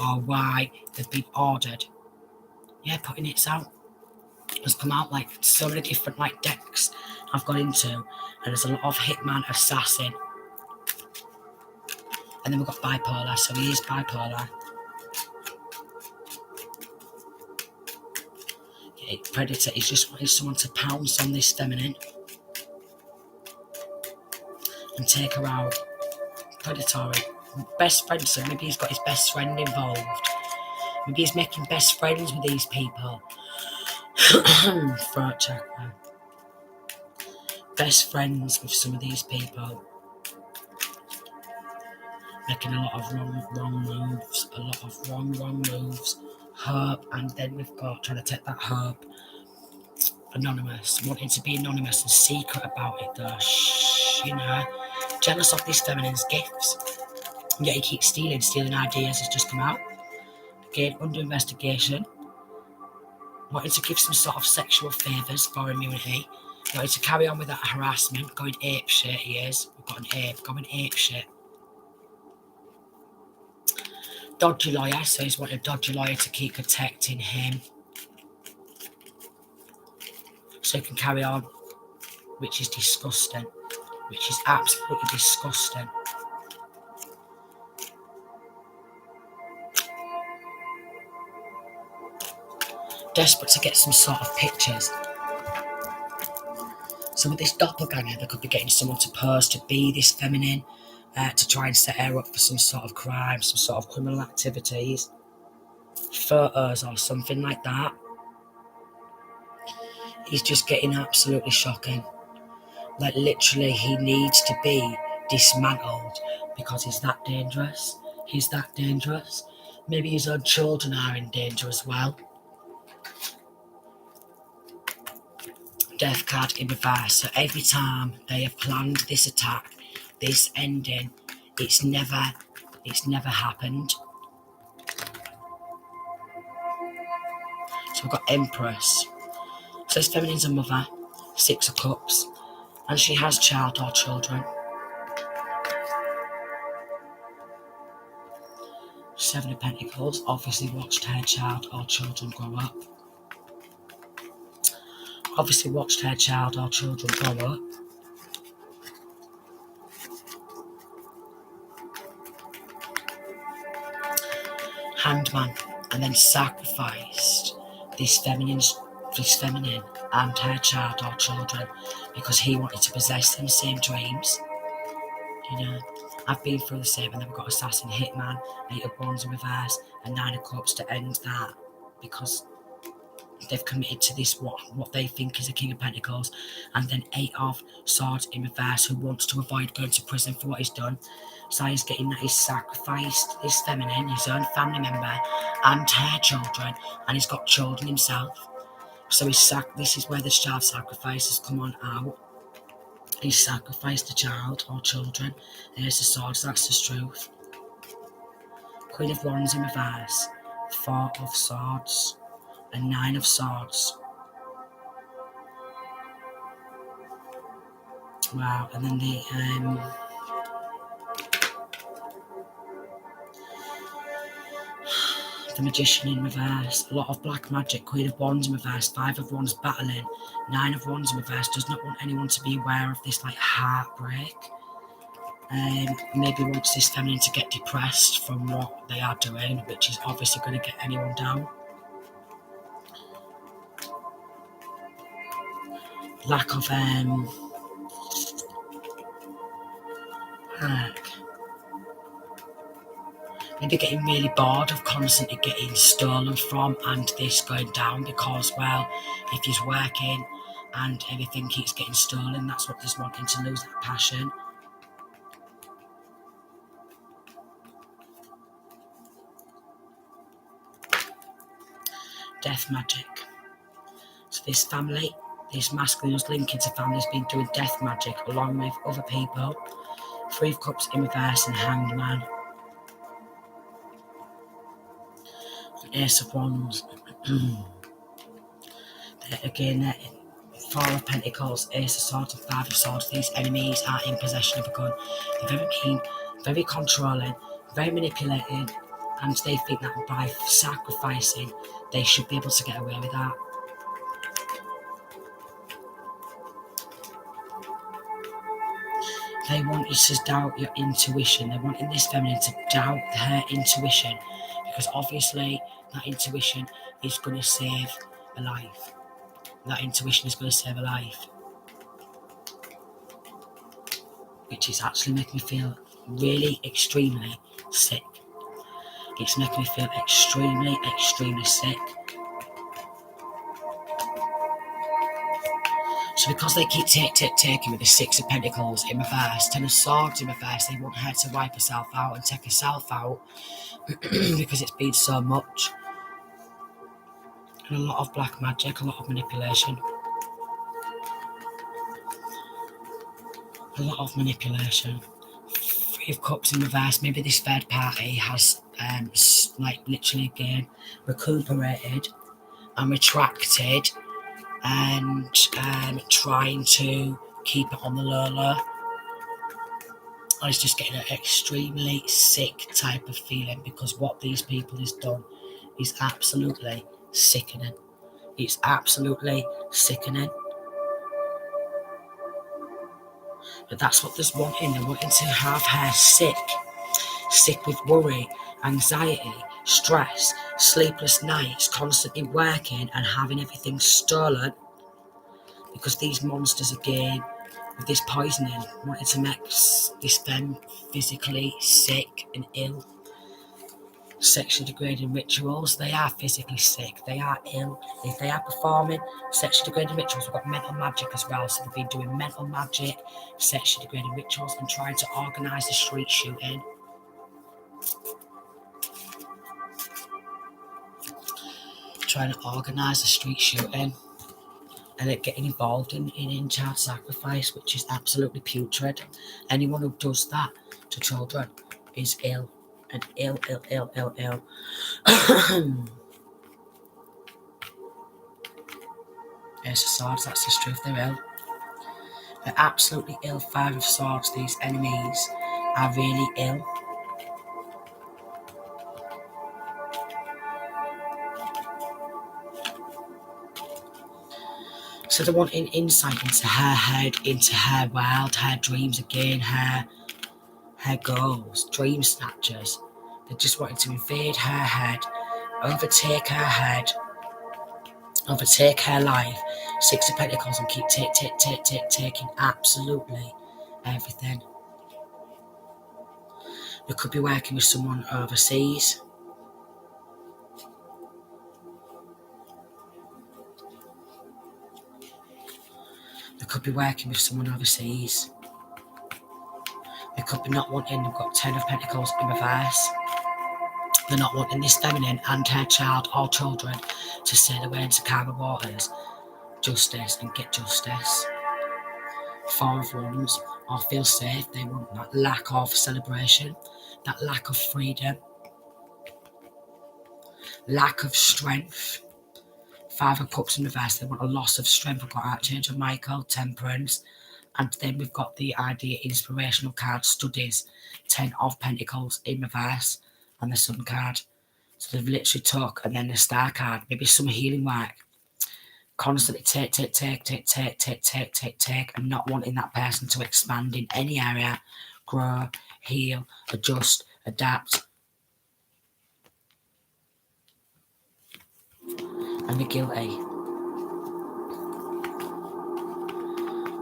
or why they've been ordered. Yeah, putting it out. Has come out like so many different like decks I've gone into, and there's a lot of hitman, assassin, and then we've got bipolar. So he is bipolar. Yeah, predator is just wanting someone to pounce on this feminine and take her out. Predatory. Best friend, so maybe he's got his best friend involved. Maybe he's making best friends with these people. Throat chakra. Best friends with some of these people. Making a lot of wrong moves. A lot of wrong moves. Herb, and then we've got trying to take that herb. Anonymous, wanting to be anonymous and secret about it though. You know, jealous of this feminine's gifts. And yet he keeps stealing ideas has just come out. Again, under investigation. Wanting to give some sort of sexual favours for immunity. Wanting to carry on with that harassment, going ape shit he is. We've got an ape, going ape shit. Dodgy lawyer, so he's wanting a dodgy lawyer to keep protecting him. So he can carry on, which is disgusting. Which is absolutely disgusting. Desperate to get some sort of pictures. So with this doppelganger, they could be getting someone to pose to be this feminine, to try and set her up for some sort of crime, some sort of criminal activities, photos or something like that. He's just getting absolutely shocking. Like literally he needs to be dismantled because he's that dangerous. He's that dangerous. Maybe his own children are in danger as well. Death card in reverse. So every time they have planned this attack, this ending, it's never happened. So we've got Empress. So this feminine's a mother, 6 of Cups, and she has child or children. 7 of Pentacles, obviously watched her child or children grow up. Obviously watched her child or children grow up. Hanged Man, and then sacrificed this feminine and her child or children because he wanted to possess them same dreams. You know, I've been through the same, and then we've got Assassin, Hitman, 8 of Wands in reverse, and 9 of Cups to end that because they've committed to this what they think is a King of Pentacles, and then 8 of Swords in reverse, who wants to avoid going to prison for what he's done. So he's getting that he's sacrificed this feminine, his own family member, and her children, and he's got children himself. So this is where the child sacrifice has come on out. He's sacrificed the child or children. There's the swords, that's the truth. Queen of Wands in reverse, 4 of Swords, and 9 of Swords. Wow, and then the Magician in reverse, a lot of black magic, Queen of Wands in reverse, 5 of Wands battling, 9 of Wands in reverse, does not want anyone to be aware of this like heartbreak. Maybe wants this feminine to get depressed from what they are doing, which is obviously going to get anyone down. Lack of maybe getting really bored of constantly getting stolen from and this going down because, well, if he's working and everything keeps getting stolen, that's what he's wanting to lose that passion. Death magic. So this family, this masculine who's linking to family, has been doing death magic along with other people. 3 of Cups in reverse and Hanged Man. Ace of Wands. Again, 4 of Pentacles, Ace of Swords and 5 of Swords. These enemies are in possession of a gun. They're very keen, very controlling, very manipulating, and they think that by sacrificing, they should be able to get away with that. They want you to doubt your intuition. They're wanting this feminine to doubt her intuition because obviously that intuition is going to save a life. That intuition is going to save a life. Which is actually making me feel really extremely sick. It's making me feel extremely, extremely sick. So because they keep taking with the Six of Pentacles in reverse, Ten of Swords in reverse, they want her to wipe herself out and take herself out because it's been so much. And a lot of black magic, a lot of manipulation. A lot of manipulation. Three of Cups in reverse. Maybe this third party has, like, literally again recuperated and retracted and trying to keep it on the low. I was just getting an extremely sick type of feeling because what these people has done is absolutely sickening. It's absolutely sickening. But that's what they're wanting. They're wanting to have her sick with worry, anxiety, stress, sleepless nights, constantly working and having everything stolen because these monsters again with this poisoning wanted to make this femme physically sick and ill. Sexually degrading rituals, they are physically sick, they are ill. If they are performing sexually degrading rituals, we've got mental magic as well. So they've been doing mental magic, sexually degrading rituals, and trying to organise the street shooting. Trying to organise the street shooting and it getting involved in child sacrifice, which is absolutely putrid. Anyone who does that to children is ill. And ill. Ace of Swords, that's the truth, they're ill. They're absolutely ill. Five of Swords, these enemies are really ill. So they're wanting insight into her head, into her world, her dreams again, her goals, dream snatchers. They're just wanting to invade her head, overtake her head, overtake her life. Six of Pentacles and keep taking absolutely everything. You could be working with someone overseas. You could be working with someone overseas. They could be not wanting, they've got 10 of Pentacles in reverse. They're not wanting this feminine and her child or children to sail away into calmer waters, justice and get justice. Four of Wands, or feel safe. They want that lack of celebration, that lack of freedom, lack of strength. Five of Cups in reverse, they want a loss of strength. We've got Archangel Michael, Temperance, and then we've got the idea inspirational card, studies, 10 of Pentacles in reverse, and the Sun card. So they've literally took, and then the Star card, maybe some healing work. Constantly take, and not wanting that person to expand in any area, grow, heal, adjust, adapt. And they're guilty.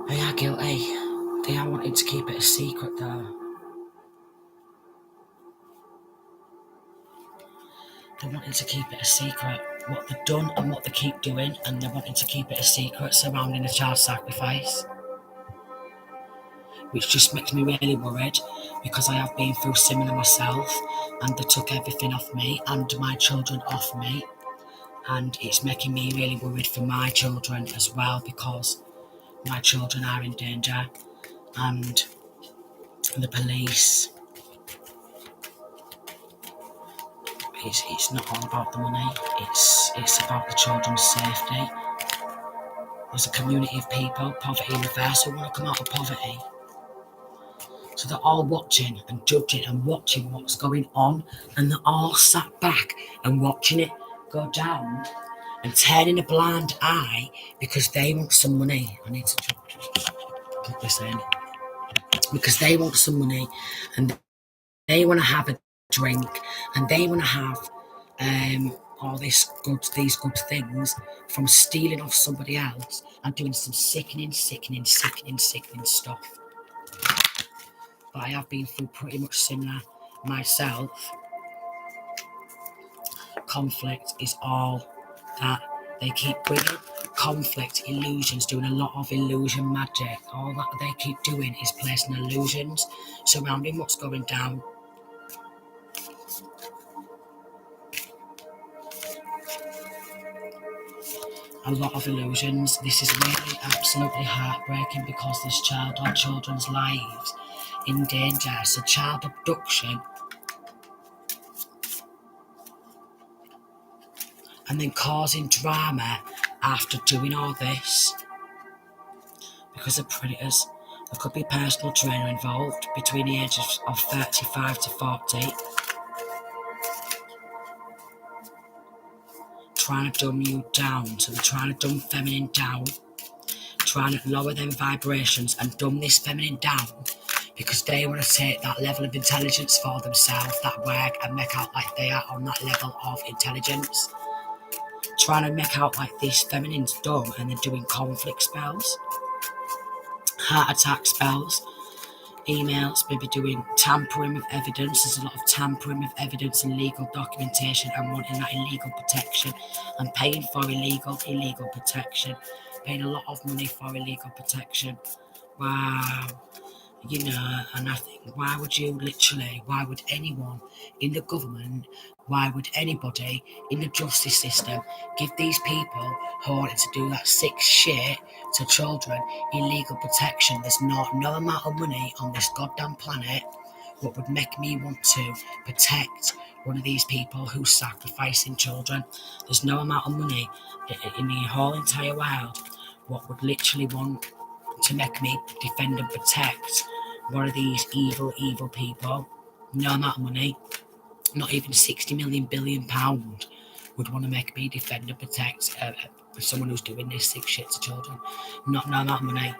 They are guilty. They are wanting to keep it a secret though. They're wanting to keep it a secret, what they've done and what they keep doing, and they're wanting to keep it a secret surrounding the child sacrifice. Which just makes me really worried because I have been through similar myself and they took everything off me and my children off me, and it's making me really worried for my children as well because my children are in danger and the police, it's not all about the money, it's about the children's safety. There's a community of people, poverty in reverse, who want to come out of poverty. So they're all watching and judging and watching what's going on, and they're all sat back and watching it go down and turning a blind eye because they want some money. I need to put this in. Because they want some money and they want to have a drink and they want to have all these good things from stealing off somebody else and doing some sickening stuff. But I have been through pretty much similar myself. Conflict is all that they keep bringing. conflict, illusions, doing a lot of illusion magic. All that they keep doing is placing illusions surrounding what's going down. A lot of illusions. This is really absolutely heartbreaking because this child or children's lives in danger. So child abduction, and then causing drama after doing all this because of predators. There could be a personal trainer involved between the ages of 35 to 40, trying to dumb you down. So they're trying to dumb feminine down, trying to lower them vibrations and dumb this feminine down because they want to take that level of intelligence for themselves, that work, and make out like they are on that level of intelligence. Trying to make out like this feminine's dumb, and they're doing conflict spells, heart attack spells, emails, maybe doing tampering with evidence. There's a lot of tampering with evidence and legal documentation and wanting that illegal protection and paying for illegal protection, paying a lot of money for illegal protection. Wow. You know, and I think, why would anyone in the government, why would anybody in the justice system give these people who wanted to do that sick shit to children illegal protection? There's no amount of money on this goddamn planet what would make me want to protect one of these people who's sacrificing children. There's no amount of money in the whole entire world what would literally want to make me defend and protect one of these evil people. No amount of money, not even 60 million billion pound, would want to make me defend and protect someone who's doing this sick shit to children. No amount of money.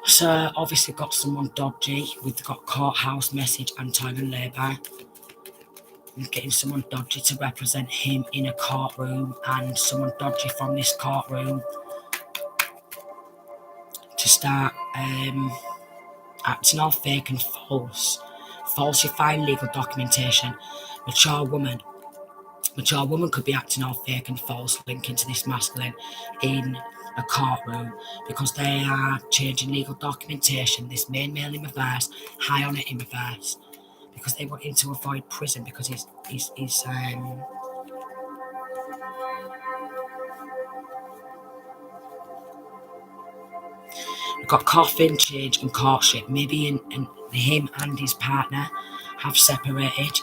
So obviously got someone dodgy. We've got courthouse message and time and labour. Getting someone dodgy to represent him in a courtroom, and someone dodgy from this courtroom to start acting all fake and false, falsifying legal documentation. Mature woman could be acting all fake and false, linking to this masculine in a courtroom because they are changing legal documentation. This main male in reverse, high on it in reverse, because they want him to avoid prison because he's we've got coffin, change, and courtship. Maybe in him and his partner have separated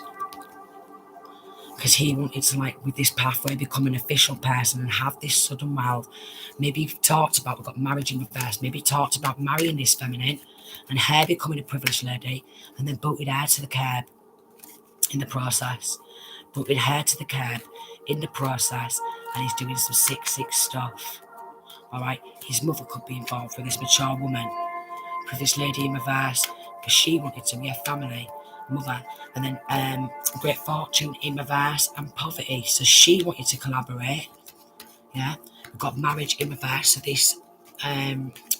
because he wanted to, like, with this pathway, become an official person and have this sudden wealth. Maybe we've got marriage in reverse. Maybe talked about marrying this feminine and her becoming a privileged lady, and then booted her to the curb in the process. Booted her to the curb in the process, and he's doing some sick stuff. Alright, his mother could be involved with this mature woman, with this lady in reverse, because she wanted to be a family mother, and then great fortune in reverse and poverty, so she wanted to collaborate. Yeah, we've got marriage in reverse, so this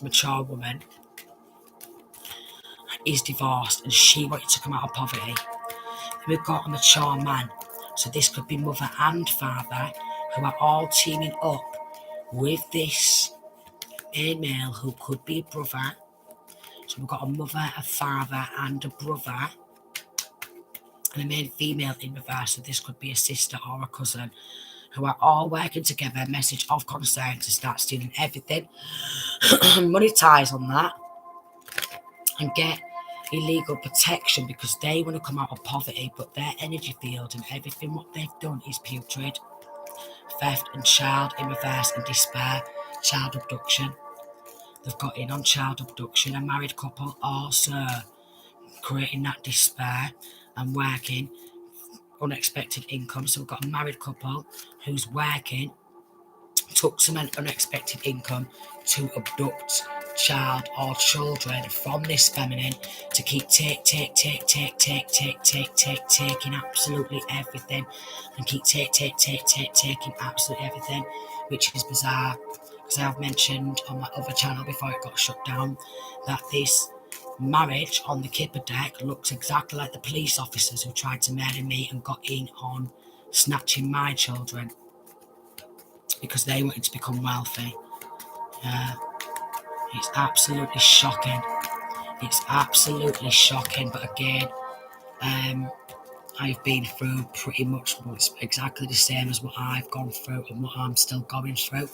mature woman is divorced and she wanted to come out of poverty. Then we've got a mature man, so this could be mother and father who are all teaming up with this male who could be a brother. So we've got a mother, a father, and a brother, and a main female in reverse. So this could be a sister or a cousin who are all working together. Message of concern to start stealing everything, monetize on that, and get illegal protection because they want to come out of poverty, but their energy field and everything what they've done is putrid. Theft and child in reverse and despair, child abduction. They've got in on child abduction, a married couple also creating that despair and working unexpected income. So we've got a married couple who's working, took some unexpected income to abduct child or children from this feminine to keep taking absolutely everything, and keep taking absolutely everything, which is bizarre because I've mentioned on my other channel before it got shut down that this Marriage on the kipper deck looks exactly like the police officers who tried to murder me and got in on snatching my children because they wanted to become wealthy. It's absolutely shocking. It's absolutely shocking. But again, I've been through pretty much exactly the same as what I've gone through and what I'm still going through.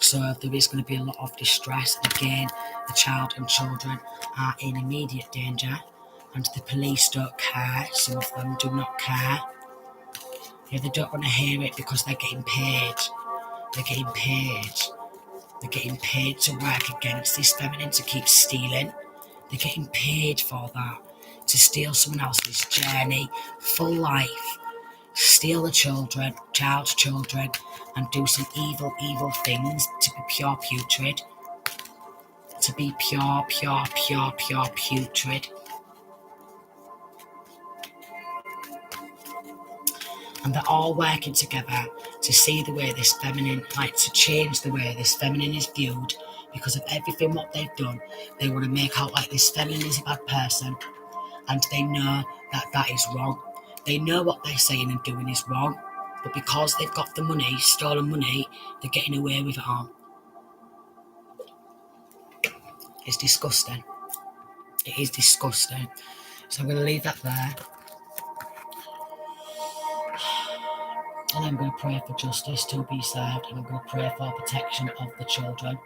So there is going to be a lot of distress. Again, the child and children are in immediate danger, and the police don't care. Some of them do not care. Yeah, they don't want to hear it because they're getting paid. They're getting paid. They're getting paid to work against this feminine, to keep stealing. They're getting paid for that, to steal someone else's journey, full life, steal the child's children, and do some evil, evil things to be pure putrid. To be pure putrid. And they're all working together to see the way this feminine, like to change the way this feminine is viewed because of everything what they've done. They want to make out like this feminine is a bad person, and they know that that is wrong. They know what they're saying and doing is wrong, but because they've got the money, stolen money, they're getting away with it all. It's disgusting. It is disgusting. So I'm going to leave that there. And I'm going to pray for justice to be served, and I'm going to pray for protection of the children,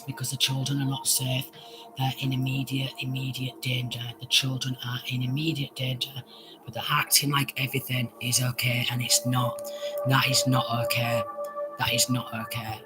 because the children are not safe. They're in immediate danger. The children are in immediate danger, but they're acting like everything is okay, and it's not. That is not okay. That is not okay.